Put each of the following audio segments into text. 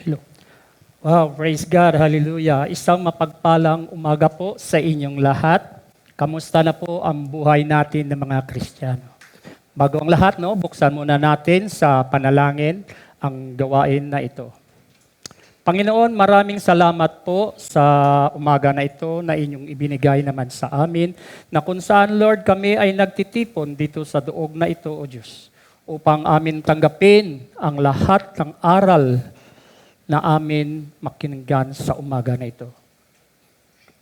Hello. Wow, praise God, hallelujah. Isang mapagpalang umaga po sa inyong lahat. Kamusta na po ang buhay natin ng mga Kristiyano? Bago ang lahat, buksan muna natin sa panalangin ang gawain na ito. Panginoon, maraming salamat po sa umaga na ito na inyong ibinigay naman sa amin, na kung saan, Lord, kami ay nagtitipon dito sa duog na ito, O Diyos, upang amin tanggapin ang lahat ng aral na amin makininggan sa umaga na ito.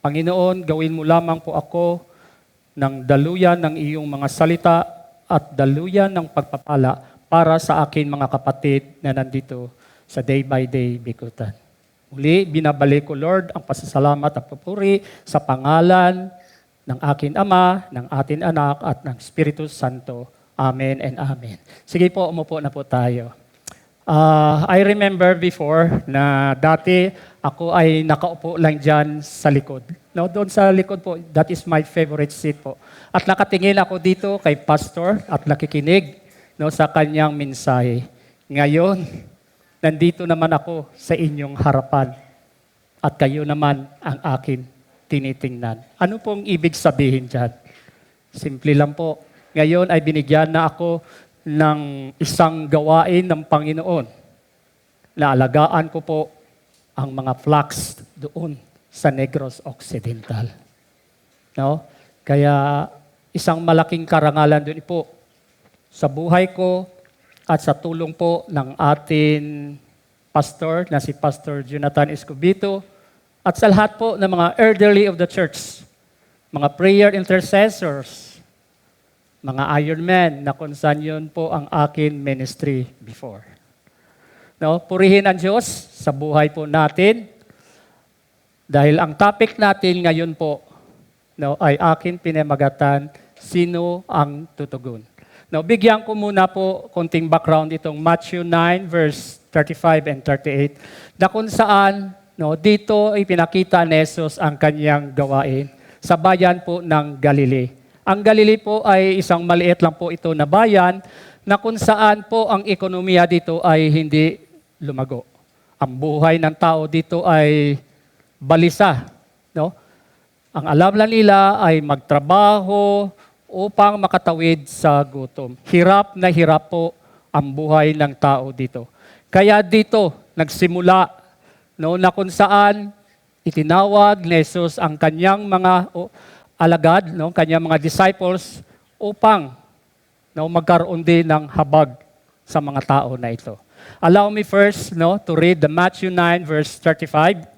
Panginoon, gawin mo lamang po ako ng daluyan ng iyong mga salita at daluyan ng pagpapala para sa akin mga kapatid na nandito sa Day by Day Bikutan. Muli, binabalik ko, Lord, ang pasasalamat at papuri sa pangalan ng akin Ama, ng atin Anak, at ng Espiritu Santo. Amen and Amen. Sige po, umupo na po tayo. I remember before na dati ako ay nakaupo lang dyan sa likod. Doon sa likod po, that is my favorite seat po. At nakatingin ako dito kay Pastor at nakikinig sa kanyang mensahe. Ngayon, nandito naman ako sa inyong harapan at kayo naman ang akin tinitingnan. Ano pong ibig sabihin dyan? Simple lang po. Ngayon ay binigyan na ako ng isang gawain ng Panginoon na alagaan ko po ang mga flocks doon sa Negros Occidental. Kaya isang malaking karangalan doon po sa buhay ko at sa tulong po ng ating pastor na si Pastor Jonathan Escobedo at sa lahat po ng mga elderly of the church, mga prayer intercessors, mga Ironman na kung saan yun po ang akin ministry before. Purihin ang Diyos sa buhay po natin dahil ang topic natin ngayon po ay akin pinamagatan, sino ang tutugon. Bigyan ko muna po konting background itong Matthew 9 verse 35 and 38 na kung saan dito ay pinakita ni Jesus ang kanyang gawain sa bayan po ng Galilee. Ang Galilee po ay isang maliit lang po ito na bayan na kung saan po ang ekonomiya dito ay hindi lumago. Ang buhay ng tao dito ay balisa. Ang alam lang nila ay magtrabaho upang makatawid sa gutom. Hirap na hirap po ang buhay ng tao dito. Kaya dito nagsimula na kung saan itinawag ni Jesus ang kanyang mga alagad, kanyang mga disciples upang magkaroon din ng habag sa mga tao na ito. Allow me first to read the Matthew 9 verse 35.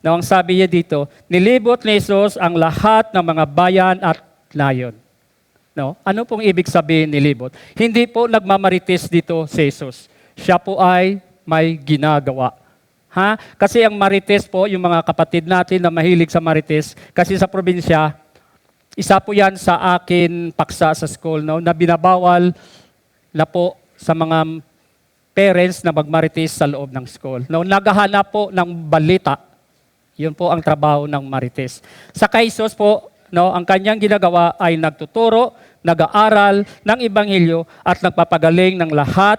Ang sabi niya dito, nilibot ni Jesus ang lahat ng mga bayan at nayon. Ano pong ibig sabihin nilibot? Hindi po nagmamarites dito si Jesus. Siya po ay may ginagawa. Kasi ang marites po, yung mga kapatid natin na mahilig sa marites, kasi sa probinsya, isa po yan sa akin paksa sa school na binabawal na po sa mga parents na magmarites sa loob ng school. Naghahanap po ng balita. Yun po ang trabaho ng marites. Sa Jesus po, ang kanyang ginagawa ay nagtuturo, nag-aaral ng Ebanghelyo at nagpapagaling ng lahat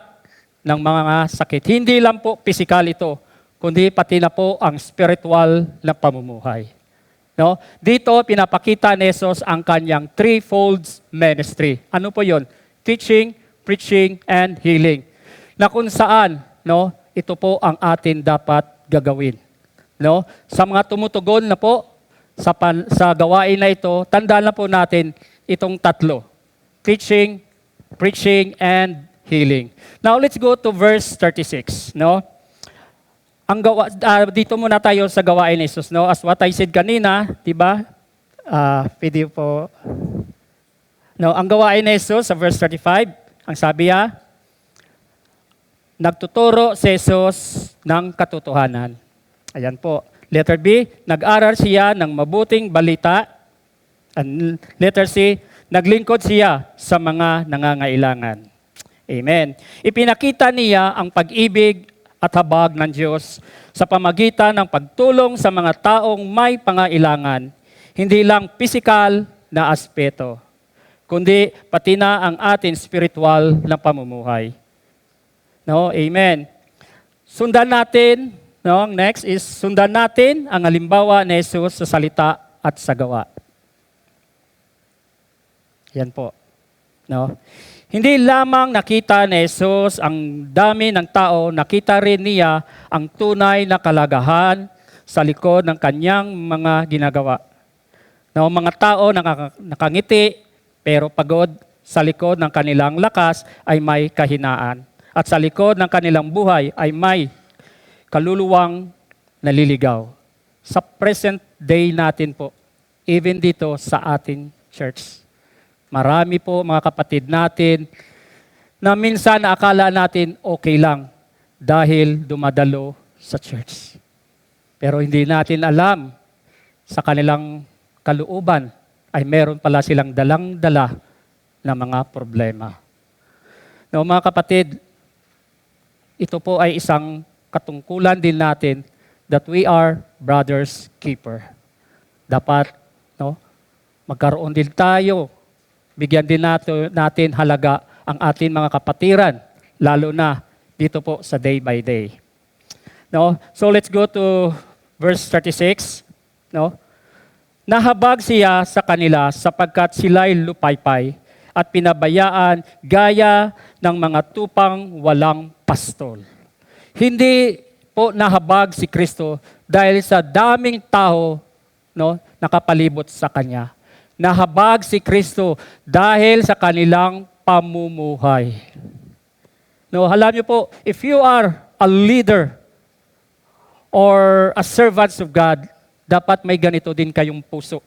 ng mga sakit. Hindi lang po pisikal ito, kundi pati na po ang spiritual na pamumuhay. Dito, pinapakita ni Jesus ang kanyang threefold ministry. Ano po yun? Teaching, preaching, and healing. Na kung saan, ito po ang atin dapat gagawin. Sa mga tumutugon na po, sa gawain na ito, tandaan na po natin itong tatlo. Teaching, preaching, and healing. Now, let's go to verse 36. Dito muna tayo sa gawain ni Jesus. As what I said kanina, diba? Video po. Ang gawain ni Jesus sa verse 35, ang sabi niya, nagtuturo si Jesus ng katotohanan. Ayan po. Letter B, nag-aral siya ng mabuting balita. And letter C, naglingkod siya sa mga nangangailangan. Amen. Ipinakita niya ang pag-ibig at habag ng Diyos sa pamagitan ng pagtulong sa mga taong may pangailangan, hindi lang pisikal na aspeto, kundi pati na ang ating spiritual na pamumuhay. Amen. Sundan natin No, next is sundan natin ang halimbawa ni Jesus sa salita at sa gawa. Yan po. No? Hindi lamang nakita ni Jesus ang dami ng tao, nakita rin niya ang tunay na kalagahan sa likod ng kanyang mga ginagawa. No, mga tao nakangiti pero pagod, sa likod ng kanilang lakas ay may kahinaan. At sa likod ng kanilang buhay ay may kaluluwang naliligaw. Sa present day natin po, even dito sa ating church. Marami po mga kapatid natin na minsan akala natin okay lang dahil dumadalo sa church. Pero hindi natin alam sa kanilang kalooban ay meron pala silang dalang-dala na mga problema. No, mga kapatid, ito po ay isang katungkulan din natin that we are brother's keeper. Dapat magkaroon din tayo, bigyan din natin halaga ang ating mga kapatiran, lalo na dito po sa day by day. No? So let's go to verse 36. No? Nahabag siya sa kanila sapagkat sila'y lupaypay at pinabayaan gaya ng mga tupang walang pastol. Hindi po nahabag si Kristo dahil sa daming tao nakapalibot sa Kanya. Nahabag si Kristo dahil sa kanilang pamumuhay. No, alam niyo po, if you are a leader or a servant of God, dapat may ganito din kayong puso.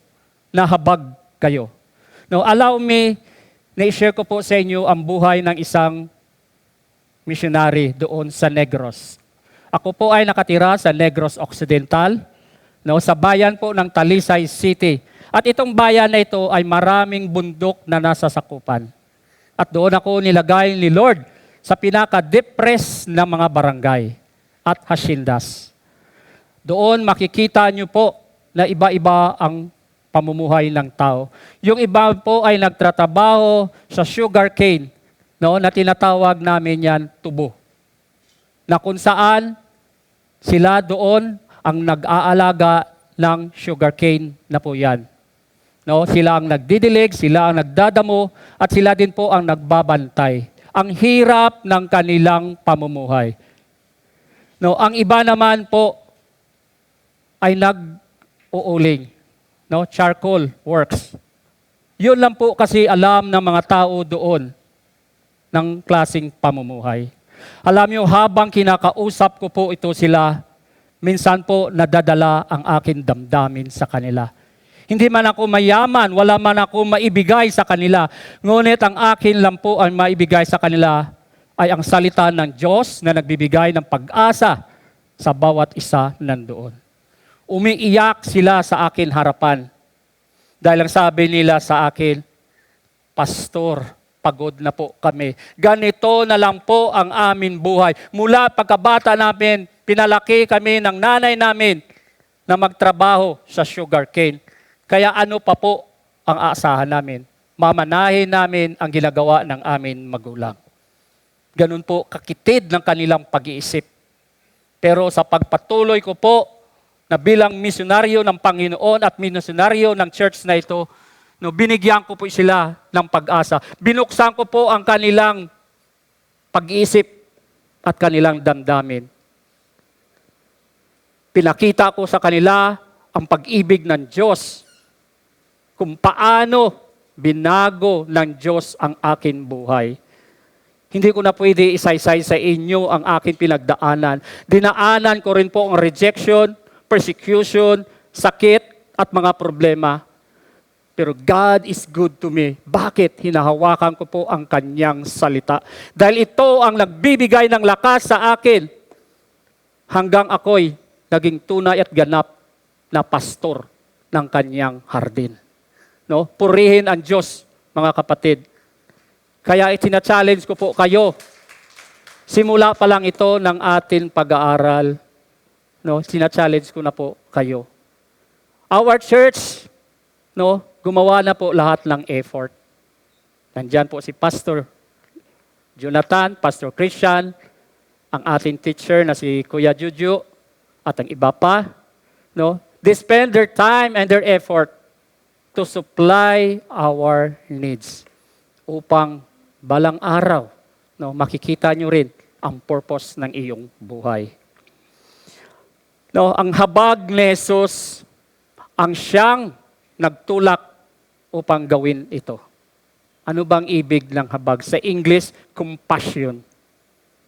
Nahabag kayo. No, allow me na i-share ko po sa inyo ang buhay ng isang missionary doon sa Negros. Ako po ay nakatira sa Negros Occidental, sa bayan po ng Talisay City. At itong bayan na ito ay maraming bundok na nasa sakupan. At doon ako nilagay ni Lord sa pinaka-depressed na mga barangay at haciendas. Doon makikita niyo po na iba-iba ang pamumuhay ng tao. Yung iba po ay nagtratrabaho sa sugarcane, na tinatawag namin yan tubo. Na kung saan sila doon ang nag-aalaga ng sugarcane na po yan. Sila ang nagdidilig, sila ang nagdadamo, at sila din po ang nagbabantay. Ang hirap ng kanilang pamumuhay. Ang iba naman po ay nag-uuling. Charcoal works. Yun lang po kasi alam ng mga tao doon ng klaseng pamumuhay. Alam niyo, habang kinakausap ko po ito sila, minsan po nadadala ang aking damdamin sa kanila. Hindi man ako mayaman, wala man ako maibigay sa kanila. Ngunit ang akin lang po ang maibigay sa kanila ay ang salita ng Diyos na nagbibigay ng pag-asa sa bawat isa nandoon. Umiiyak sila sa akin harapan. Dahil ang sabi nila sa akin, Pastor, pagod na po kami. Ganito na lang po ang amin buhay. Mula pagkabata namin, pinalaki kami ng nanay namin na magtrabaho sa sugarcane. Kaya ano pa po ang aasahan namin? Mamanahin namin ang ginagawa ng amin magulang. Ganun po kakitid ng kanilang pag-iisip. Pero sa pagpatuloy ko po na bilang misyonaryo ng Panginoon at misyonaryo ng church na ito, binigyan ko po sila ng pag-asa. Binuksan ko po ang kanilang pag-iisip at kanilang damdamin. Pinakita ko sa kanila ang pag-ibig ng Diyos, kung paano binago ng Diyos ang akin buhay. Hindi ko na pwede isaysay sa inyo ang akin pinagdaanan. Dinaanan ko rin po ang rejection, persecution, sakit at mga problema. Pero God is good to me. Bakit? Hinahawakan ko po ang kanyang salita. Dahil ito ang nagbibigay ng lakas sa akin hanggang ako'y naging tunay at ganap na pastor ng kanyang hardin. Purihin ang Diyos, mga kapatid. Kaya itina-challenge ko po kayo. Simula pa lang ito ng ating pag-aaral. Sina-challenge ko na po kayo. Our church, gumawa na po lahat ng effort. Nandyan po si Pastor Jonathan, Pastor Christian, ang ating teacher na si Kuya Juju, at ang iba pa, no? They spend their time and their effort to supply our needs upang balang araw, no, makikita nyo rin ang purpose ng iyong buhay. No, ang habag ni Jesus ang siyang nagtulak upang gawin ito. Ano bang ibig ng habag? Sa English, compassion.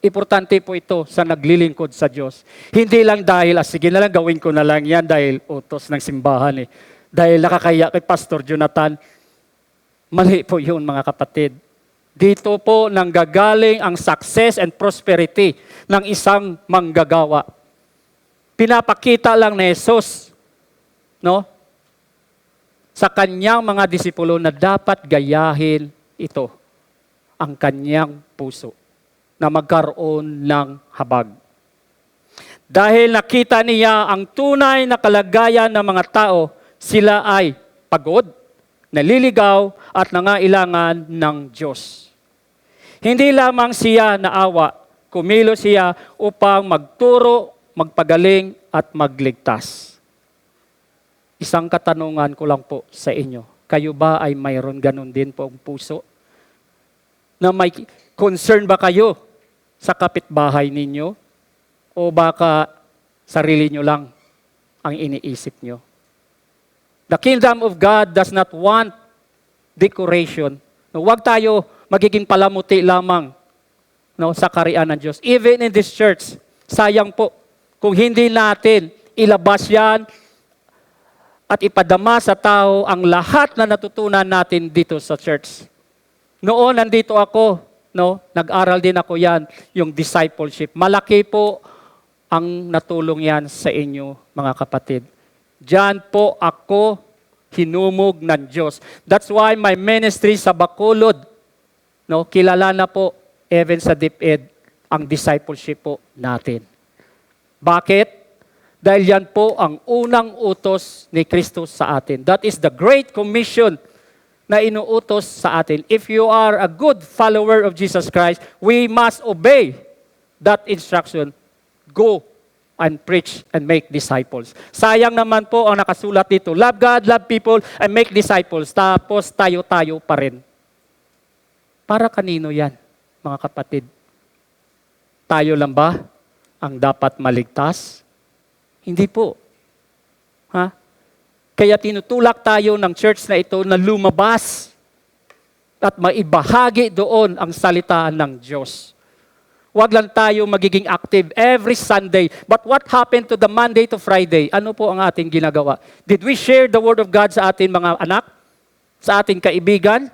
Importante po ito sa naglilingkod sa Diyos. Hindi lang dahil, sige na lang, gawin ko na lang yan dahil utos ng simbahan. Dahil nakakaya kay Pastor Jonathan. Mali po yun, mga kapatid. Dito po nanggagaling ang success and prosperity ng isang manggagawa. Pinapakita lang ni Jesus, no, sa kanyang mga disipulo na dapat gayahin ito, ang kanyang puso, na magkaroon ng habag. Dahil nakita niya ang tunay na kalagayan ng mga tao, sila ay pagod, naliligaw at nangailangan ng Diyos. Hindi lamang siya naawa, kumilo siya upang magturo, magpagaling at magligtas. Isang katanungan ko lang po sa inyo. Kayo ba ay mayroon ganun din po ang puso? Na may concern ba kayo sa kapitbahay ninyo? O baka sarili nyo lang ang iniisip nyo? The kingdom of God does not want decoration. No, huwag tayo magiging palamuti lamang, no, sa kaharian ng Diyos. Even in this church, sayang po kung hindi natin ilabas yan at ipadama sa tao ang lahat na natutunan natin dito sa church. Noon, nandito ako, no, nag-aral din ako yan, yung discipleship. Malaki po ang natulong yan sa inyo, mga kapatid. Diyan po ako hinumog ng Diyos. That's why my ministry sa Bacolod, no, kilala na po, even sa DepEd, ang discipleship po natin. Bakit? Dahil yan po ang unang utos ni Kristo sa atin. That is the Great Commission na inuutos sa atin. If you are a good follower of Jesus Christ, we must obey that instruction. Go and preach and make disciples. Sayang naman po ang nakasulat dito. Love God, love people, and make disciples. Tapos tayo-tayo pa rin. Para kanino yan, mga kapatid? Tayo lang ba ang dapat maligtas? Hindi po. Ha? Kaya tinutulak tayo ng church na ito na lumabas at maibahagi doon ang salita ng Diyos. Huwag lang tayo magiging active every Sunday. But what happened to the Monday to Friday? Ano po ang ating ginagawa? Did we share the Word of God sa ating mga anak? Sa ating kaibigan?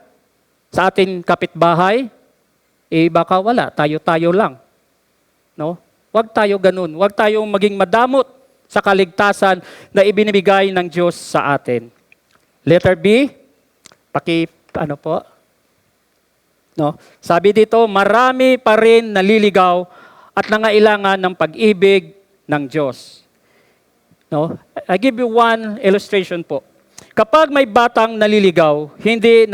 Sa ating kapitbahay? Baka wala. Tayo-tayo lang. No? Huwag tayo ganun. Huwag tayong maging madamot sa kaligtasan na ibinibigay ng Diyos sa atin. Letter B, ano po? No? Sabi dito, marami pa rin naliligaw at nangailangan ng pag-ibig ng Diyos. No? I give you one illustration po. Kapag may batang naliligaw, hindi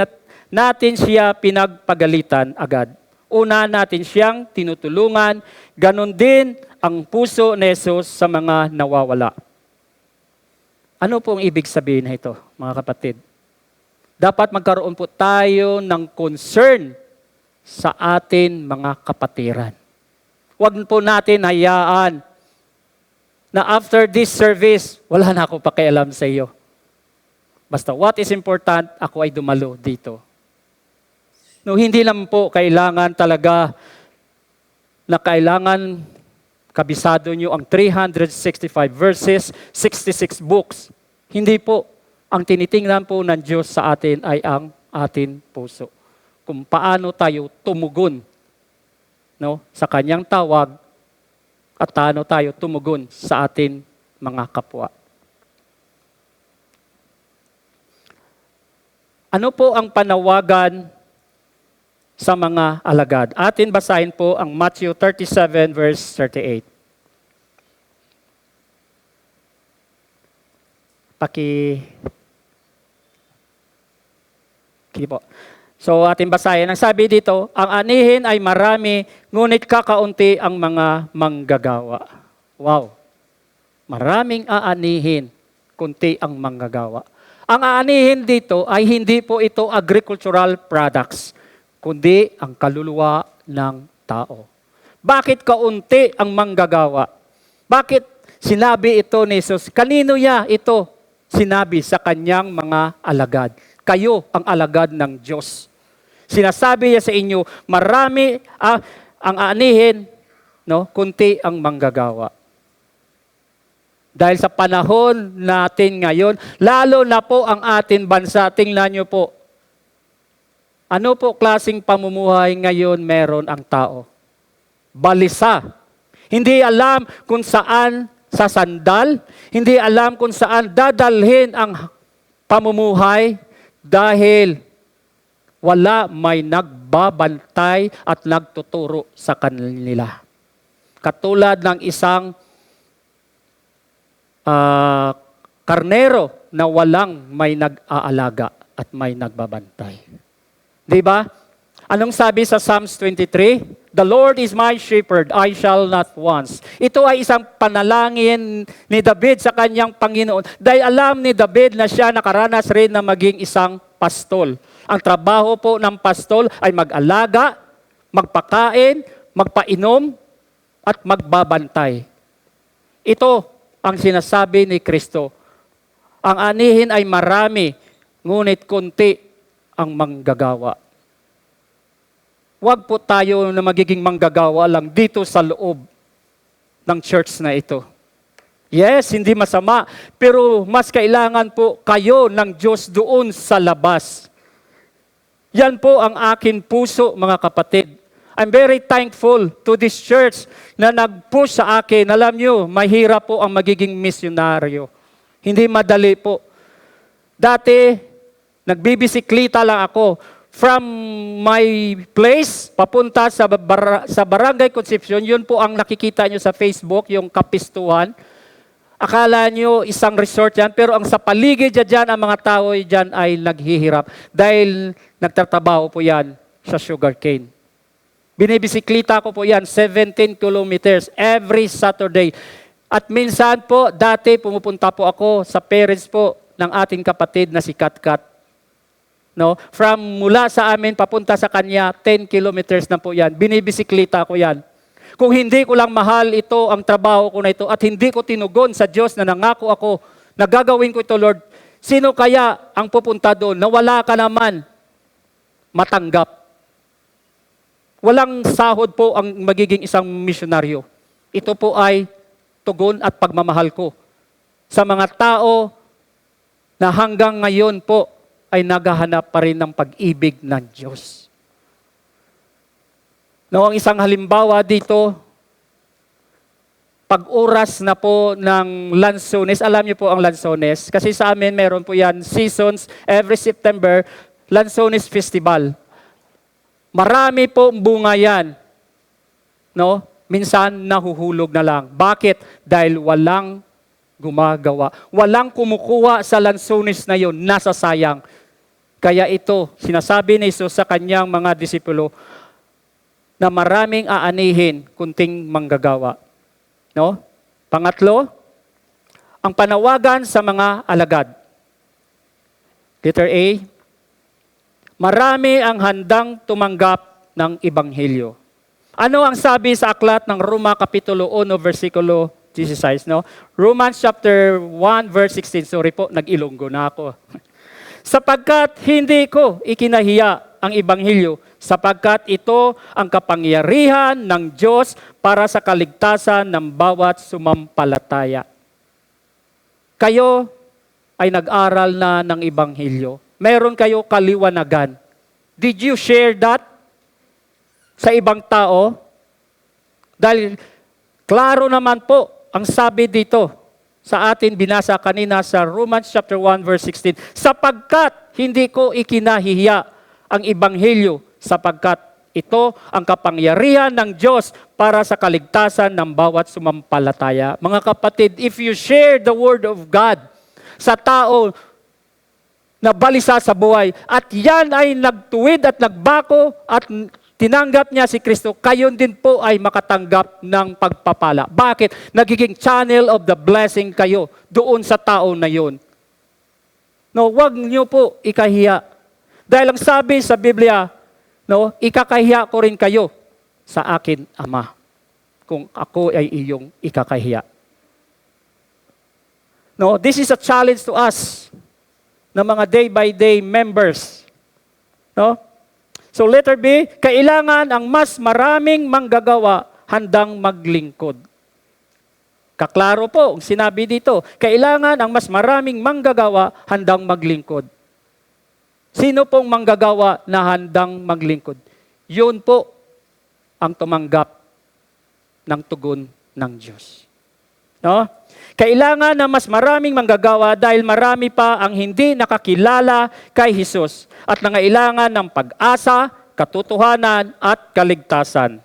natin siya pinagpagalitan agad. Una natin siyang tinutulungan, ganun din ang puso ni Jesus sa mga nawawala. Ano po ang ibig sabihin na ito, mga kapatid? Dapat magkaroon po tayo ng concern sa atin mga kapatiran. Huwag po natin hayaan na after this service, wala na ako pakialam sa iyo. Basta what is important, ako ay dumalo dito. No, hindi lang po kailangan talaga na kailangan kabisado nyo ang 365 verses, 66 books. Hindi po. Ang tinitingnan po ng Diyos sa atin ay ang ating puso. Kung paano tayo tumugon, no, sa kanyang tawag at paano tayo tumugon sa atin mga kapwa. Ano po ang panawagan sa mga alagad? Atin basahin po ang Matthew 37 verse 38. Sige po. So atin basahin. Ang sabi dito, ang anihin ay marami, ngunit kakaunti ang mga manggagawa. Wow. Maraming aanihin, kunti ang manggagawa. Ang aanihin dito ay hindi po ito agricultural products, kundi ang kaluluwa ng tao. Bakit kaunti ang manggagawa? Bakit sinabi ito ni Jesus? Kanino niya ito sinabi sa kanyang mga alagad? Kayo ang alagad ng Diyos. Sinasabi niya sa inyo, marami ang aanihin, no? Kunti ang manggagawa. Dahil sa panahon natin ngayon, lalo na po ang ating bansa, tingnan niyo po, ano po klaseng pamumuhay ngayon meron ang tao? Balisa. Hindi alam kung saan sasandal, hindi alam kung saan dadalhin ang pamumuhay dahil wala may nagbabantay at nagtuturo sa kanila. Katulad ng isang karnero na walang may nag-aalaga at may nagbabantay. Di ba? Anong sabi sa Psalms 23? The Lord is my shepherd, I shall not want. Ito ay isang panalangin ni David sa kanyang Panginoon. Dahil alam ni David na siya nakaranas rin na maging isang pastol. Ang trabaho po ng pastol ay mag-alaga, magpakain, magpainom, at magbabantay. Ito ang sinasabi ni Kristo. Ang anihin ay marami, ngunit kunti ang manggagawa. Huwag po tayo na magiging manggagawa lang dito sa loob ng church na ito. Yes, hindi masama, pero mas kailangan po kayo ng Diyos doon sa labas. Yan po ang akin puso, mga kapatid. I'm very thankful to this church na nag-push sa akin. Alam nyo, mahirap po ang magiging misyonaryo. Hindi madali po. Dati, nagbibisiklita lang ako. From my place, papunta sa Barangay Concepcion, yun po ang nakikita nyo sa Facebook, yung Kapistuhan. Akala nyo isang resort yan, pero ang sa paligid dyan, ang mga tao dyan ay naghihirap. Dahil nagtatrabaho po yan sa sugarcane. Binibisiklita ko po yan, 17 kilometers every Saturday. At minsan po, dati pumupunta po ako sa parents po ng ating kapatid na si Katkat. No? Mula sa amin, papunta sa kanya, 10 kilometers na po yan. Binibisiklita ko yan. Kung hindi ko lang mahal ito, ang trabaho ko na ito, at hindi ko tinugon sa Diyos na nangako ako, na gagawin ko ito, Lord, sino kaya ang pupunta doon na wala ka naman matanggap? Walang sahod po ang magiging isang misyonaryo. Ito po ay tugon at pagmamahal ko sa mga tao na hanggang ngayon po ay naghahanap pa rin ng pag-ibig ng Diyos. No, ang isang halimbawa dito, pag-oras na po ng Lanzones, alam niyo po ang Lanzones, kasi sa amin meron po yan, seasons, every September, Lanzones Festival. Marami po bunga yan. No? Minsan nahuhulog na lang. Bakit? Dahil walang gumagawa. Walang kumukuha sa Lanzones na yun, nasasayang. Kaya ito, sinasabi ni Jesus sa kanyang mga disipulo, na maraming aanihin, kunting manggagawa. No? Pangatlo, ang panawagan sa mga alagad. Letter A, marami ang handang tumanggap ng Ebanghelyo. Ano ang sabi sa aklat ng Roma Kapitulo 1, versikulo 16? No? Romans chapter 1, verse 16. Sorry po, nag-Ilonggo na ako. Sapagkat hindi ko ikinahiya ang Ebanghelyo, sapagkat ito ang kapangyarihan ng Diyos para sa kaligtasan ng bawat sumampalataya. Kayo ay nag-aral na ng Ebanghelyo. Meron kayo kaliwanagan. Did you share that sa ibang tao? Dahil klaro naman po ang sabi dito sa atin binasa kanina sa Romans chapter 1 verse 16. Sapagkat hindi ko ikinahihiya ang Ebanghelyo, sapagkat ito ang kapangyarihan ng Diyos para sa kaligtasan ng bawat sumampalataya. Mga kapatid, if you share the Word of God sa tao na balisa sa buhay, at yan ay nagtuwid at nagbako at tinanggap niya si Kristo, kayo din po ay makatanggap ng pagpapala. Bakit? Nagiging channel of the blessing kayo doon sa tao na yun. No, wag niyo po ikahiya. Dahil ang sabi sa Biblia, no, ikakahiya ko rin kayo sa akin, Ama, kung ako ay iyong ikakahiya. No, this is a challenge to us na mga day-by-day members. No? So letter B, kailangan ang mas maraming manggagawa handang maglingkod. Kaklaro po, sinabi dito, kailangan ang mas maraming manggagawa handang maglingkod. Sino pong manggagawa na handang maglingkod? Yun po ang tumanggap ng tugon ng Diyos. No? Kailangan na mas maraming manggagawa dahil marami pa ang hindi nakakilala kay Jesus at nangailangan ng pag-asa, katotohanan at kaligtasan.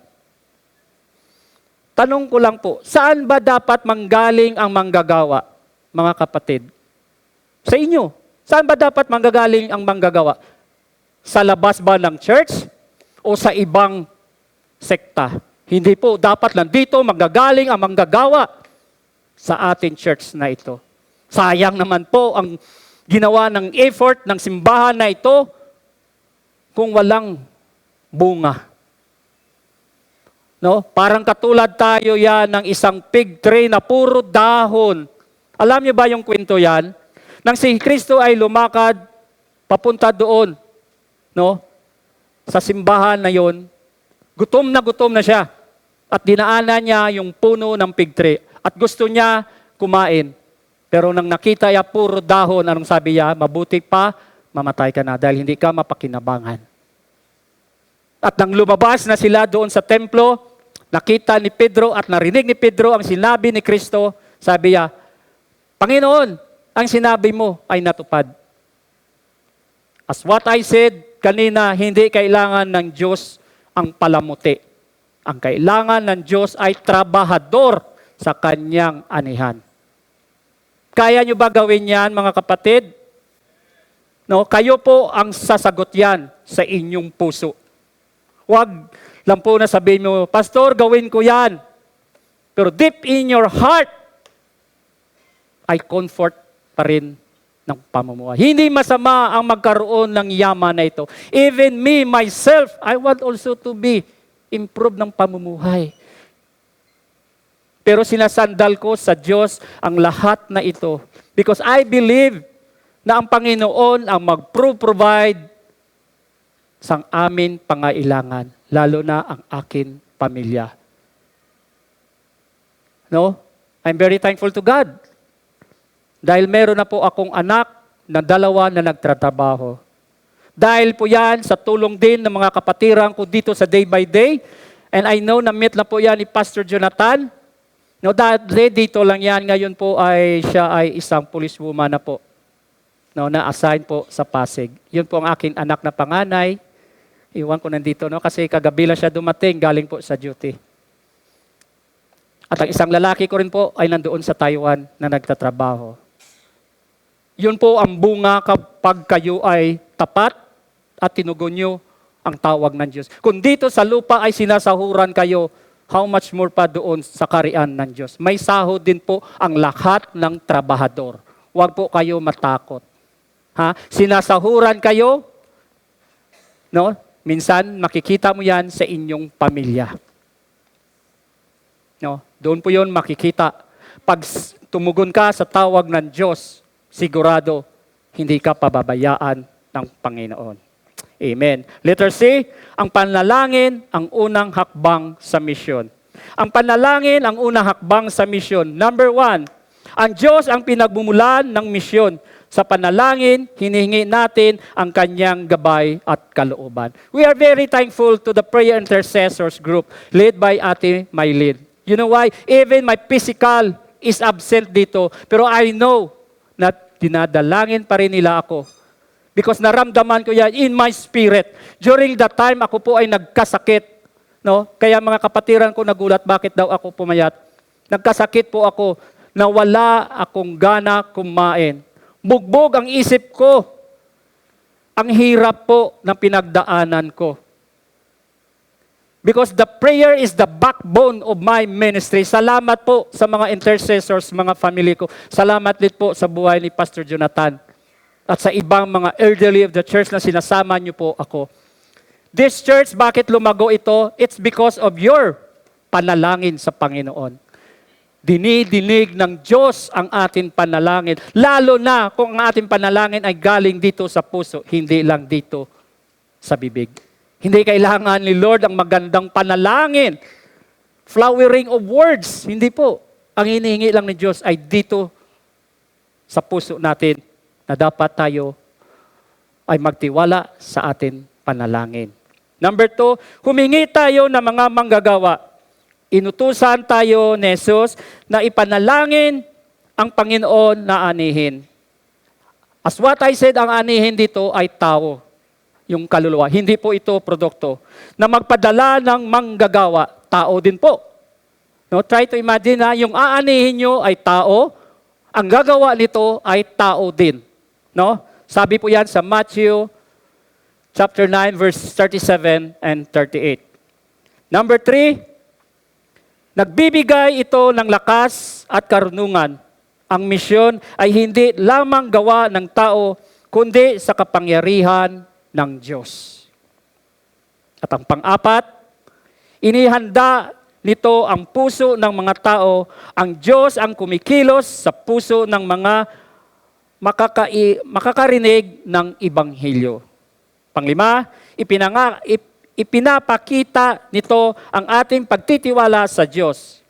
Tanong ko lang po, saan ba dapat manggaling ang manggagawa, mga kapatid? Sa inyo. Saan ba dapat manggagaling ang manggagawa? Sa labas ba ng church o sa ibang sekta? Hindi po, dapat nandito manggagaling ang manggagawa sa ating church na ito. Sayang naman po ang ginawa ng effort ng simbahan na ito kung walang bunga. No? Parang katulad tayo yan ng isang fig tree na puro dahon. Alam niyo ba yung kwento yan? Nang si Kristo ay lumakad papunta doon, no? Sa simbahan na yon, gutom na siya. At dinaanan niya yung puno ng fig tree. At gusto niya kumain. Pero nang nakita niya puro dahon, anong sabi niya? Mabuti pa, mamatay ka na dahil hindi ka mapakinabangan. At nang lumabas na sila doon sa templo, nakita ni Pedro at narinig ni Pedro ang sinabi ni Kristo, sabi niya, Panginoon, ang sinabi mo ay natupad. As what I said kanina, hindi kailangan ng Diyos ang palamuti. Ang kailangan ng Diyos ay trabahador sa kanyang anihan. Kaya nyo ba gawin yan, mga kapatid? No, kayo po ang sasagot yan sa inyong puso. Huwag lang po na sabihin mo, Pastor, gawin ko yan. Pero deep in your heart, ay comfort pa rin ng pamumuhay. Hindi masama ang magkaroon ng yaman na ito. Even me, myself, I want also to be improved ng pamumuhay. Pero sinasandal ko sa Diyos ang lahat na ito. Because I believe na ang Panginoon ang mag-provide sa amin pangailangan, lalo na ang akin pamilya. No? I'm very thankful to God. Dahil meron na po akong anak na 2 na nagtatrabaho. Dahil po yan sa tulong din ng mga kapatiran ko dito sa Day by Day. And I know na meet na po yan ni Pastor Jonathan. No, dati dito lang yan. Ngayon po ay siya ay isang policewoman na po. No, na-assign po sa Pasig. Yun po ang aking anak na panganay. Iwan ko nandito, no? Kasi kagabi lang siya dumating, galing po sa duty. At ang isang lalaki ko rin po ay nandoon sa Taiwan na nagtatrabaho. Yun po ang bunga kapag kayo ay tapat at tinugon nyo ang tawag ng Diyos. Kung dito sa lupa ay sinasahuran kayo, how much more pa doon sa karian ng Diyos. May sahod din po ang lahat ng trabahador. Huwag po kayo matakot. Ha? Sinasahuran kayo, no? Minsan makikita mo yan sa inyong pamilya. No? Doon po 'yon makikita. Pag tumugon ka sa tawag ng Diyos, sigurado hindi ka pababayaan ng Panginoon. Amen. Letter C, ang panalangin ang unang hakbang sa misyon. Ang panalangin ang unang hakbang sa misyon. Number 1, ang Diyos ang pinagmumulan ng misyon. Sa panalangin, hinihingi natin ang kanyang gabay at kalooban. We are very thankful to the prayer intercessors group led by Ate Maylin. You know why? Even my physical is absent dito. Pero I know na dinadalangin pa rin nila ako. Because naramdaman ko yan in my spirit. During that time, ako po ay nagkasakit. No? Kaya mga kapatiran ko nagulat, bakit daw ako pumayat? Nagkasakit po ako na wala akong gana kumain. Bugbog ang isip ko. Ang hirap po ng pinagdaanan ko. Because the prayer is the backbone of my ministry. Salamat po sa mga intercessors, mga family ko. Salamat din po sa buhay ni Pastor Jonathan. At sa ibang mga elderly of the church na sinasama niyo po ako. This church, bakit lumago ito? It's because of your panalangin sa Panginoon. Dinidinig ng Diyos ang ating panalangin. Lalo na kung ang ating panalangin ay galing dito sa puso, hindi lang dito sa bibig. Hindi kailangan ni Lord ang magandang panalangin, flowering of words. Hindi po. Ang hinihingi lang ni Diyos ay dito sa puso natin na dapat tayo ay magtiwala sa ating panalangin. Number 2, humingi tayo ng mga manggagawa. Inutusan tayo ni Jesus na ipanalangin ang Panginoon na anihin. As what I said, ang anihin dito ay tao. Yung kaluluwa. Hindi po ito produkto. Na magpadala ng manggagawa, tao din po. No, try to imagine na yung aanihin nyo ay tao, ang gagawa nito ay tao din. No? Sabi po yan sa Matthew chapter 9 verse 37 and 38. Number 3, nagbibigay ito ng lakas at karunungan. Ang misyon ay hindi lamang gawa ng tao, kundi sa kapangyarihan ng Diyos. At ang pang-4, inihanda nito ang puso ng mga tao. Ang Diyos ang kumikilos sa puso ng mga makakarinig ng Ebanghelyo. Pang-5, ipinapakita nito ang ating pagtitiwala sa Diyos.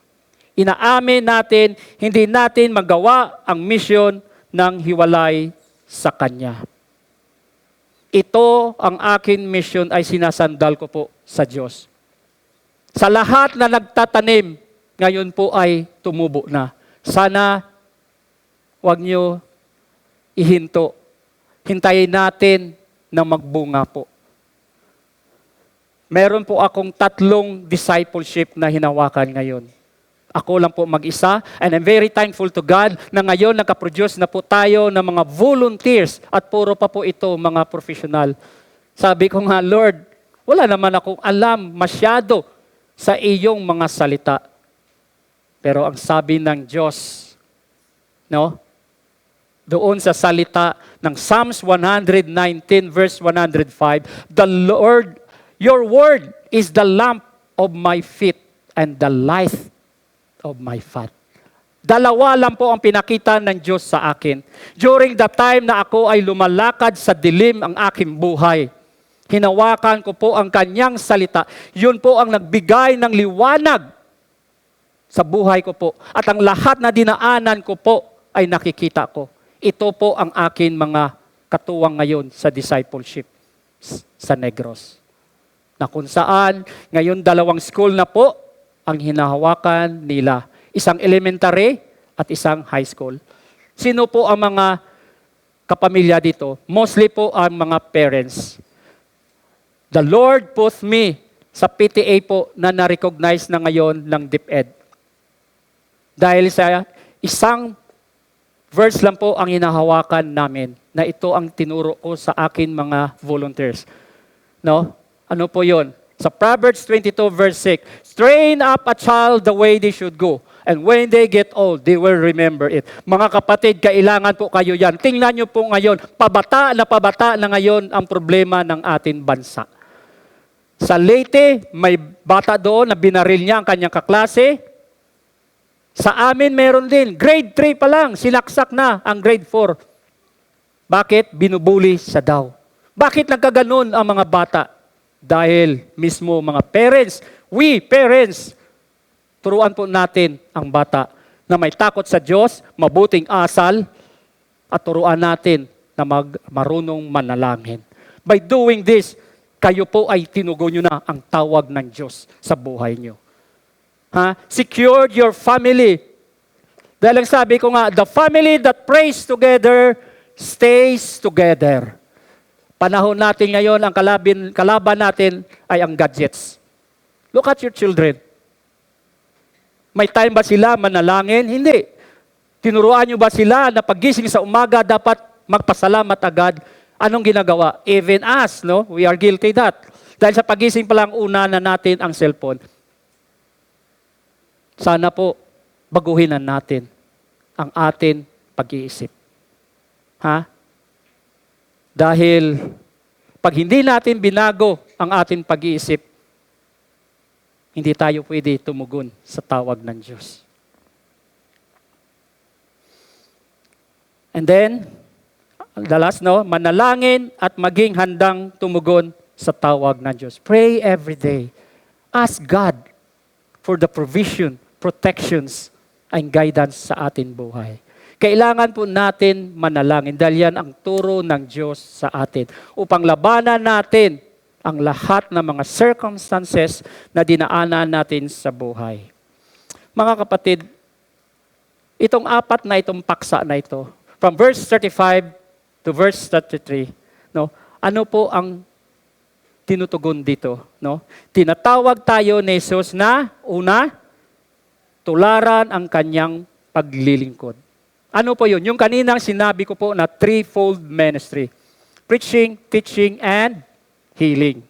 Inaamin natin, hindi natin magawa ang misyon ng hiwalay sa Kanya. Ito ang akin mission ay sinasandal ko po sa Diyos. Sa lahat na nagtatanim, ngayon po ay tumubo na. Sana wag niyo ihinto. Hintayin natin na magbunga po. Meron po akong 3 discipleship na hinawakan ngayon. Ako lang po mag-isa, and I'm very thankful to God na ngayon nakaproduce na po tayo ng mga volunteers at puro pa po ito mga professional. Sabi ko nga, Lord, wala naman akong alam masyado sa iyong mga salita. Pero ang sabi ng Diyos, no? Doon sa salita ng Psalms 119 verse 105, the Lord, your word is the lamp of my feet and the light of my path. 2 lang po ang pinakita ng Diyos sa akin. During the time na ako ay lumalakad sa dilim ang aking buhay, hinawakan ko po ang kanyang salita. Yun po ang nagbigay ng liwanag sa buhay ko po. At ang lahat na dinaanan ko po ay nakikita ko. Ito po ang akin mga katuwang ngayon sa discipleship sa Negros. Na kung saan, ngayon 2 school na po ang hinahawakan nila. Isang elementary at isang high school. Sino po ang mga kapamilya dito? Mostly po ang mga parents. The Lord put me sa PTA po na na-recognize na ngayon ng DepEd. Dahil sa isang verse lang po ang hinahawakan namin na ito ang tinuro ko sa akin mga volunteers. No? Ano po yon? Sa Proverbs 22 verse 6, train up a child the way they should go. And when they get old, they will remember it. Mga kapatid, kailangan po kayo yan. Tingnan nyo po ngayon, pabata na ngayon ang problema ng ating bansa. Sa Leyte, may bata doon na binaril niya ang kanyang kaklase. Sa amin meron din. Grade 3 pa lang, sinaksak na ang grade 4. Bakit? Binubuli sa daw. Bakit nagkaganon ang mga bata? Dahil mismo mga parents, we parents, turuan po natin ang bata na may takot sa Diyos, mabuting asal, at turuan natin na marunong manalangin. By doing this, kayo po ay tinugon nyo na ang tawag ng Diyos sa buhay nyo. Secured your family. Dahil ang sabi ko nga, the family that prays together stays together. Panahon natin ngayon, ang kalaban natin ay ang gadgets. Look at your children. May time ba sila manalangin? Hindi. Tinuruan nyo ba sila na paggising sa umaga dapat magpasalamat agad? Anong ginagawa? Even us, no? We are guilty that. Dahil sa pagising pa lang una na natin ang cellphone, sana po baguhin na natin ang atin pag-iisip. Ha? Dahil pag hindi natin binago ang ating pag-iisip, hindi tayo pwede tumugon sa tawag ng Diyos. And then, the last, manalangin at maging handang tumugon sa tawag ng Diyos. Pray every day. Ask God for the provision, protections, and guidance sa ating buhay. Kailangan po natin manalangin dahil yan ang turo ng Diyos sa atin upang labanan natin ang lahat ng mga circumstances na dinaanan natin sa buhay. Mga kapatid, itong apat na itong paksa na ito, from verse 35 to verse 33, ano po ang tinutugon dito? Tinatawag tayo ni Jesus na, una, tularan ang kanyang paglilingkod. Ano po yun? Yung kaninang sinabi ko po na threefold ministry. Preaching, teaching, and healing.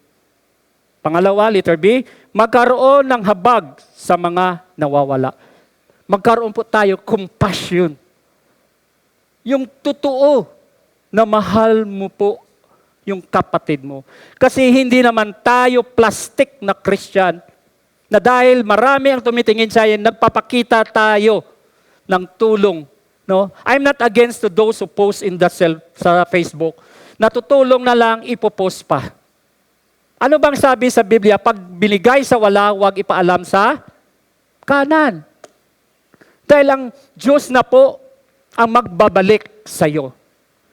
Pangalawa, letter B, magkaroon ng habag sa mga nawawala. Magkaroon po tayo compassion. Yung totoo na mahal mo po yung kapatid mo. Kasi hindi naman tayo plastic na Christian na dahil marami ang tumitingin sa akin, nagpapakita tayo ng tulong. I'm not against to those who post in sa Facebook. Natutulong na lang, ipopost pa. Ano bang sabi sa Biblia? Pag binigay sa wala, huwag ipaalam sa kanan. Dahil ang Diyos na po ang magbabalik sa iyo.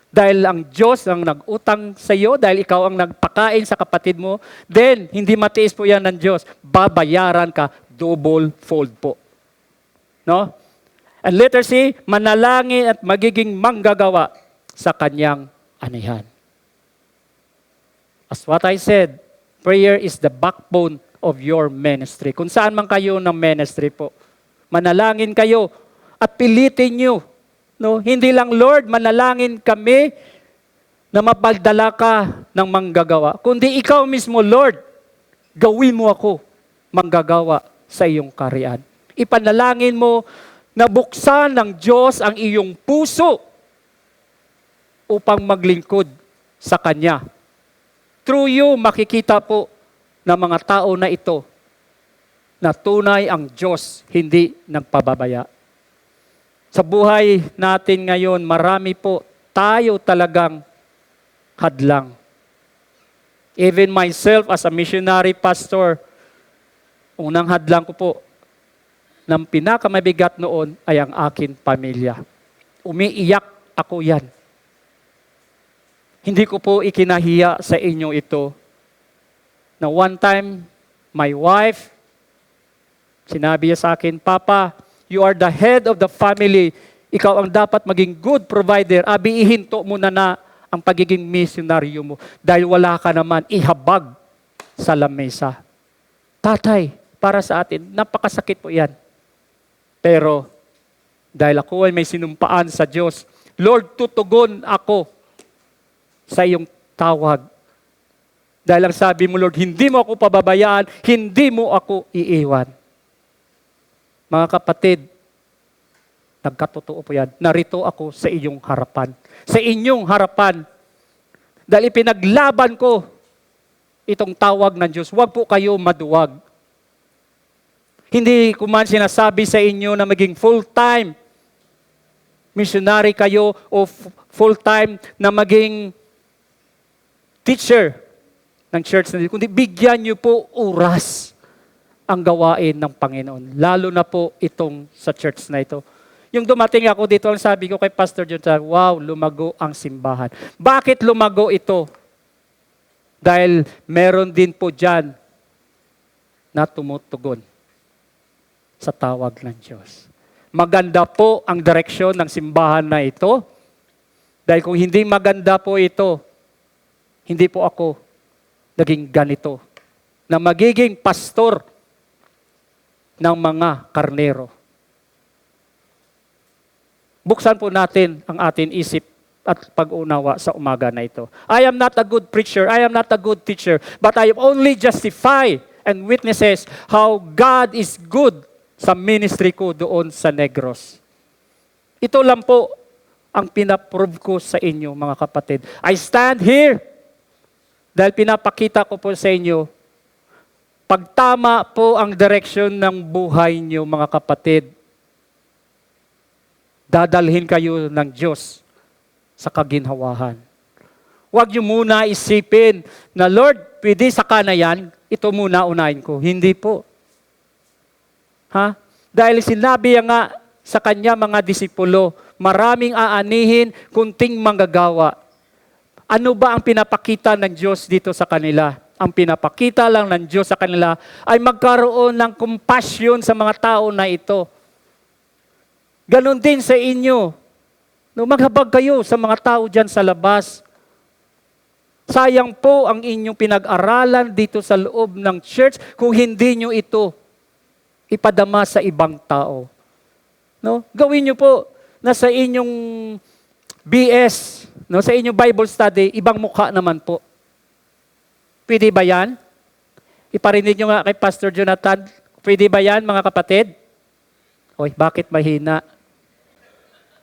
Dahil ang Diyos ang nag-utang sa iyo, dahil ikaw ang nagpakain sa kapatid mo, then hindi matiis po yan ng Diyos. Babayaran ka double fold po. And letter C, manalangin at magiging manggagawa sa kanyang anihan. As what I said, prayer is the backbone of your ministry. Kung saan man kayo ng ministry po, manalangin kayo at pilitin nyo. Hindi lang, Lord, manalangin kami na mapagdala ka ng manggagawa. Kundi ikaw mismo, Lord, gawin mo ako manggagawa sa iyong kaharian. Ipanalangin mo na buksan ng Diyos ang iyong puso upang maglingkod sa Kanya. Through you, makikita po ng mga tao na ito na tunay ang Diyos, hindi nagpababaya. Sa buhay natin ngayon, marami po tayo talagang hadlang. Even myself as a missionary pastor, unang hadlang ko po ng pinakamabigat noon ay ang akin pamilya. Umiiyak ako yan. Hindi ko po ikinahiya sa inyo ito na one time, my wife, sinabi niya sa akin, Papa, you are the head of the family. Ikaw ang dapat maging good provider. Abi, ihinto mo na ang pagiging misyonaryo mo dahil wala ka naman ihabag sa lamesa. Tatay, para sa atin, napakasakit po yan. Pero, dahil ako ay may sinumpaan sa Diyos, Lord, tutugon ako sa iyong tawag. Dahil ang sabi mo, Lord, hindi mo ako pababayaan, hindi mo ako iiwan. Mga kapatid, nagkatotoo po yan. Narito ako sa iyong harapan. Sa inyong harapan. Dahil ipinaglaban ko itong tawag ng Diyos. Huwag po kayo maduwag. Hindi ko man sinasabi sa inyo na maging full-time missionary kayo o full-time na maging teacher ng church na dito. Kundi bigyan niyo po oras ang gawain ng Panginoon. Lalo na po itong sa church na ito. Yung dumating ako dito, ang sabi ko kay Pastor John, wow, lumago ang simbahan. Bakit lumago ito? Dahil meron din po dyan na tumutugon sa tawag ng Diyos. Maganda po ang direksyon ng simbahan na ito. Dahil kung hindi maganda po ito, hindi po ako naging ganito. Na magiging pastor ng mga karnero. Buksan po natin ang ating isip at pag-unawa sa umaga na ito. I am not a good preacher, I am not a good teacher, but I only justify and witnesses how God is good sa ministry ko doon sa Negros. Ito lang po ang pinaprove ko sa inyo, mga kapatid. I stand here dahil pinapakita ko po sa inyo, pag tama po ang direksyon ng buhay niyo, mga kapatid, dadalhin kayo ng Diyos sa kaginhawahan. Huwag niyo muna isipin na, Lord, pwede saka na yan, ito muna unahin ko. Hindi po. Dahil sinabi nga sa kanya mga disipulo, maraming aanihin, kunting manggagawa. Ano ba ang pinapakita ng Diyos dito sa kanila? Ang pinapakita lang ng Diyos sa kanila ay magkaroon ng compassion sa mga tao na ito. Ganon din sa inyo. No, maghabag kayo sa mga tao dyan sa labas. Sayang po ang inyong pinag-aralan dito sa loob ng church kung hindi nyo ito ipadama sa ibang tao. No? Gawin nyo po na sa inyong BS, no, sa inyong Bible study, ibang mukha naman po. Pwede ba yan? Iparinig nyo nga kay Pastor Jonathan. Pwede ba yan, mga kapatid? Oy, bakit mahina?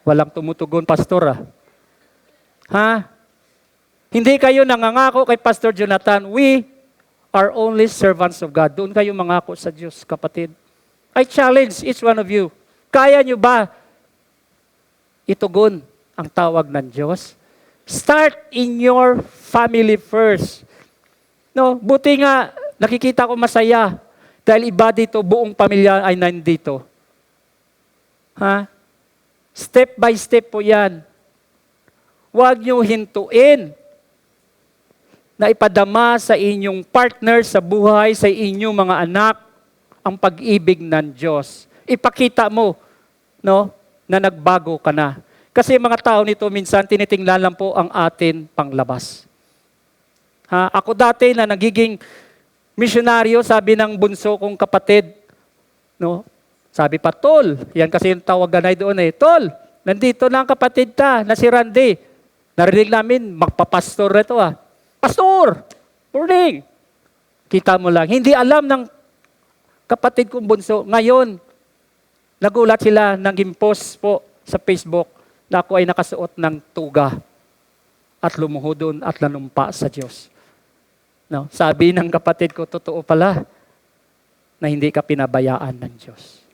Walang tumutugon, Pastor, Hindi kayo nangangako kay Pastor Jonathan. We are only servants of God. Doon kayo mangako sa Diyos, kapatid. I challenge each one of you. Kaya nyo ba itugon ang tawag ng Diyos? Start in your family first. No, buti nga, nakikita ko masaya. Dahil iba dito, buong pamilya ay nandito. Step by step po yan. Huwag nyo hintuin na ipadama sa inyong partner sa buhay, sa inyong mga anak, ang pag-ibig ng Diyos. Ipakita mo, no, na nagbago ka na. Kasi mga tao nito, minsan tinitingnan lang po ang atin panglabas. Ako dati na nagiging misyonaryo, sabi ng bunso kong kapatid, no, sabi pa, Tol, yan kasi yung tawagan ay doon Tol, nandito na ang kapatid ta, na si Randy. Narinig namin, magpapastor na ito Pastor! Morning! Kita mo lang, hindi alam ng kapatid kong bunso. Ngayon, nagulat sila nang post po sa Facebook na ako ay nakasuot ng tuga at lumuhod at nanumpa sa Diyos. No, sabi ng kapatid ko, totoo pala na hindi ka pinabayaan ng Diyos.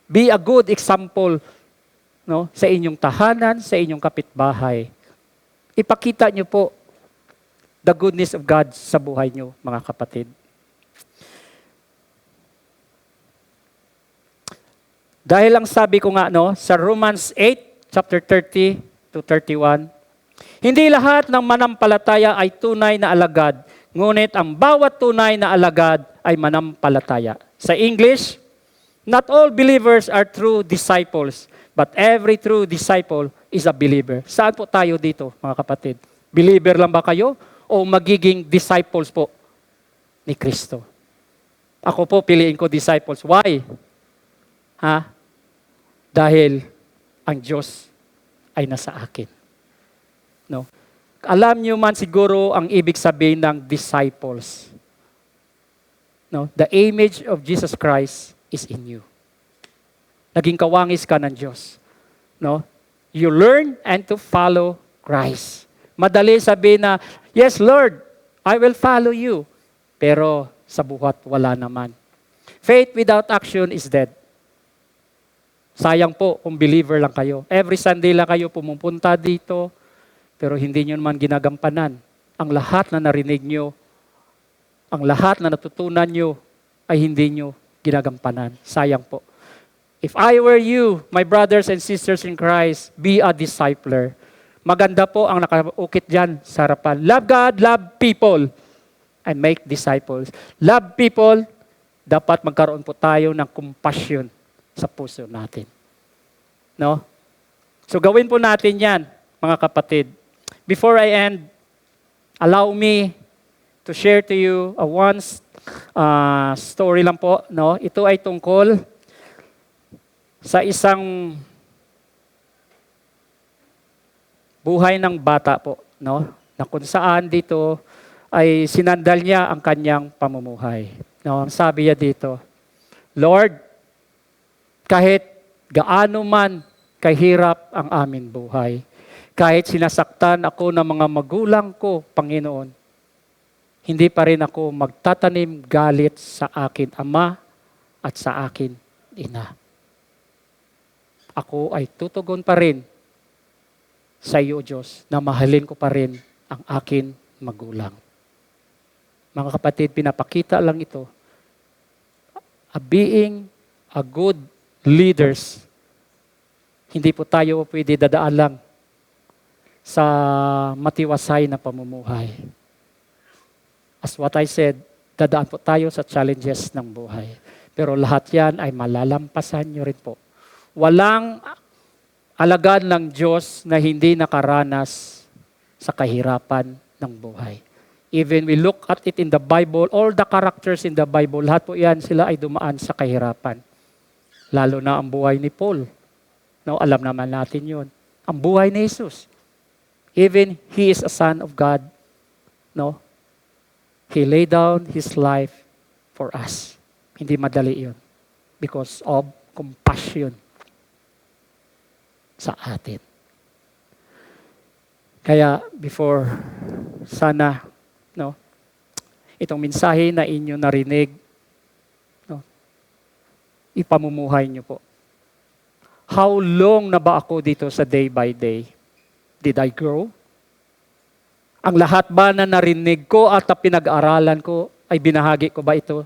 Be a good example, no, sa inyong tahanan, sa inyong kapitbahay. Ipakita niyo po the goodness of God sa buhay niyo, mga kapatid. Dahil ang sabi ko nga sa Romans 8, chapter 30 to 31, hindi lahat ng manampalataya ay tunay na alagad, ngunit ang bawat tunay na alagad ay manampalataya. Sa English, not all believers are true disciples, but every true disciple is a believer. Saan po tayo dito, mga kapatid? Believer lang ba kayo o magiging disciples po ni Kristo? Ako po, piliin ko disciples. Why? Dahil ang Diyos ay nasa akin. No? Alam niyo man siguro ang ibig sabihin ng disciples. No? The image of Jesus Christ is in you. Naging kawangis ka ng Diyos. No? You learn and to follow Christ. Madali sabihin na, yes Lord, I will follow you. Pero sa buhat wala naman. Faith without action is dead. Sayang po kung believer lang kayo. Every Sunday lang kayo pumupunta dito, pero hindi nyo naman ginagampanan. Ang lahat na narinig nyo, ang lahat na natutunan nyo, ay hindi nyo ginagampanan. Sayang po. If I were you, my brothers and sisters in Christ, be a discipler. Maganda po ang nakaukit dyan sa harapan. Love God, love people, and make disciples. Love people, dapat magkaroon po tayo ng compassion sa puso natin. No? So gawin po natin yan, mga kapatid. Before I end, allow me to share to you a story lang po. No? Ito ay tungkol sa isang buhay ng bata po, no? Na kung saan dito ay sinandal niya ang kanyang pamumuhay. No, ang sabi niya dito, Lord, kahit gaano man kahirap ang aming buhay, kahit sinasaktan ako ng mga magulang ko, Panginoon, hindi pa rin ako magtatanim galit sa akin ama at sa akin ina. Ako ay tutugon pa rin sa iyo, Diyos, na mahalin ko pa rin ang akin magulang. Mga kapatid, pinapakita lang ito. Being a good leaders, hindi po tayo pwede dadaan lang sa matiwasay na pamumuhay. As what I said, dadaan po tayo sa challenges ng buhay. Pero lahat yan ay malalampasan nyo rin po. Walang alagad ng Diyos na hindi nakaranas sa kahirapan ng buhay. Even we look at it in the Bible, all the characters in the Bible, lahat po yan, sila ay dumaan sa kahirapan. Lalo na ang buhay ni Paul. No, alam naman natin yun. Ang buhay ni Jesus. Even he is a son of God. No? He laid down his life for us. Hindi madali yun. Because of compassion sa atin. Kaya before sana no, itong mensahe na inyo narinig, no, ipamumuhay nyo po. How long na ba ako dito sa day by day? Did I grow? Ang lahat ba na narinig ko at pinag-aralan ko, ay binahagi ko ba ito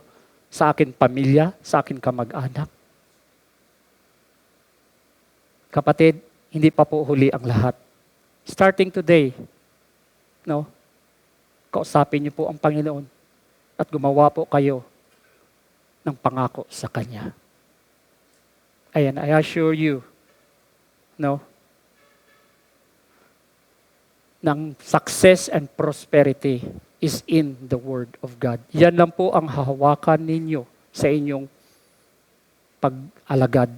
sa akin pamilya, sa akin kamag-anak? Kapatid, hindi pa po huli ang lahat. Starting today, no, kausapin niyo po ang Panginoon at gumawa po kayo ng pangako sa Kanya. Ayan, I assure you, no, ng success and prosperity is in the Word of God. Yan lang po ang hahawakan ninyo sa inyong pag-alagad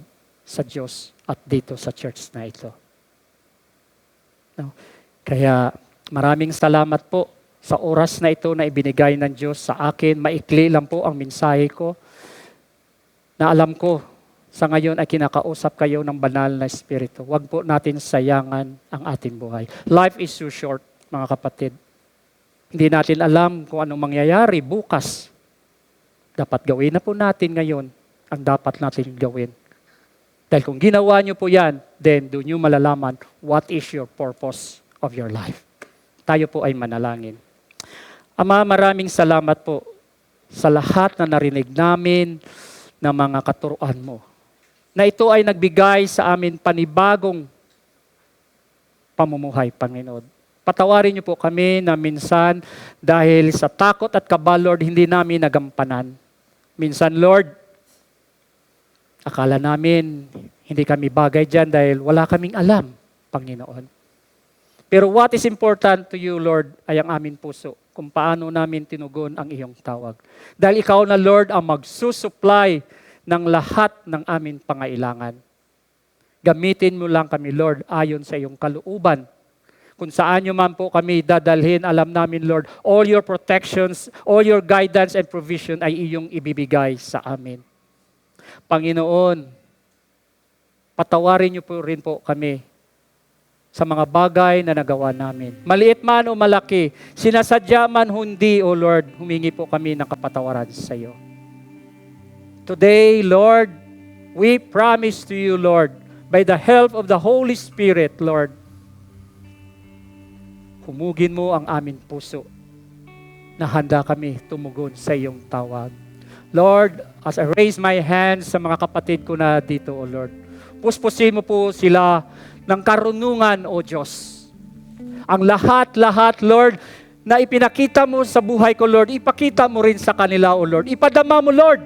sa Diyos at dito sa church na ito. No? Kaya maraming salamat po sa oras na ito na ibinigay ng Diyos sa akin. Maikli lang po ang mensahe ko na alam ko sa ngayon ay kinakausap kayo ng banal na Espiritu. Huwag po natin sayangan ang ating buhay. Life is too short, mga kapatid. Hindi natin alam kung anong mangyayari bukas. Dapat gawin na po natin ngayon ang dapat natin gawin. Dahil kung ginawa nyo po yan, then doon nyo malalaman what is your purpose of your life. Tayo po ay manalangin. Ama, maraming salamat po sa lahat na narinig namin ng mga katuruan mo. Na ito ay nagbigay sa amin panibagong pamumuhay, Panginoon. Patawarin niyo po kami na minsan dahil sa takot at kaba, Lord, hindi namin nagampanan. Minsan, Lord, akala namin hindi kami bagay dyan dahil wala kaming alam, Panginoon. Pero what is important to you, Lord, ay ang aming puso kung paano namin tinugon ang iyong tawag. Dahil ikaw na, Lord, ang magsusupply ng lahat ng aming pangailangan. Gamitin mo lang kami, Lord, ayon sa iyong kalooban. Kung saan nyo man po kami dadalhin, alam namin, Lord, all your protections, all your guidance and provision ay iyong ibibigay sa amin. Panginoon, patawarin niyo po rin po kami sa mga bagay na nagawa namin. Maliit man o malaki, sinasadya man hindi, O Lord, humingi po kami ng kapatawaran sa iyo. Today, Lord, we promise to you, Lord, by the help of the Holy Spirit, Lord, humugin mo ang aming puso na handa kami tumugon sa iyong tawag. Lord, as I raise my hands sa mga kapatid ko na dito, O Lord, puspusin mo po sila ng karunungan, O Diyos. Ang lahat-lahat, Lord, na ipinakita mo sa buhay ko, Lord, ipakita mo rin sa kanila, O Lord. Ipadama mo, Lord,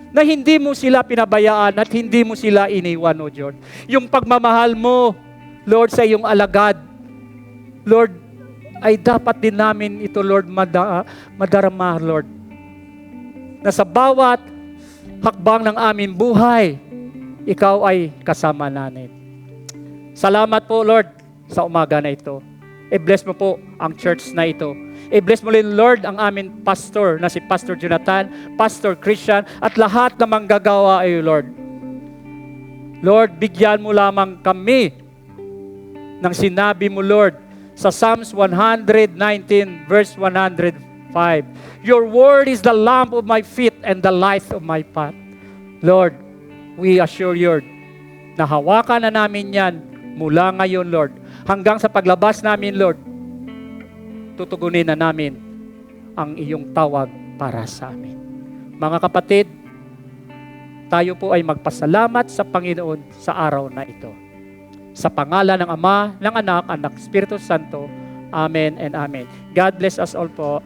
na hindi mo sila pinabayaan at hindi mo sila iniwan, O Lord. Yung pagmamahal mo, Lord, sa iyong alagad, Lord, ay dapat din namin ito, Lord, madarama, Lord. Na sa bawat hakbang ng aming buhay, ikaw ay kasama namin. Salamat po, Lord, sa umaga na ito. I-bless mo po ang church na ito. I-bless mo rin, Lord, ang aming pastor na si Pastor Jonathan, Pastor Christian, at lahat na manggagawa ay Lord. Lord, bigyan mo lamang kami ng sinabi mo, Lord, sa Psalms 119 verse 105. Your word is the lamp of my feet and the light of my path. Lord, we assure you na hawakan na namin yan mula ngayon, Lord, hanggang sa paglabas namin, Lord, tutugunin na namin ang iyong tawag para sa amin. Mga kapatid, tayo po ay magpasalamat sa Panginoon sa araw na ito. Sa pangalan ng Ama, ng Anak, at ng Espiritu Santo. Amen and Amen. God bless us all po.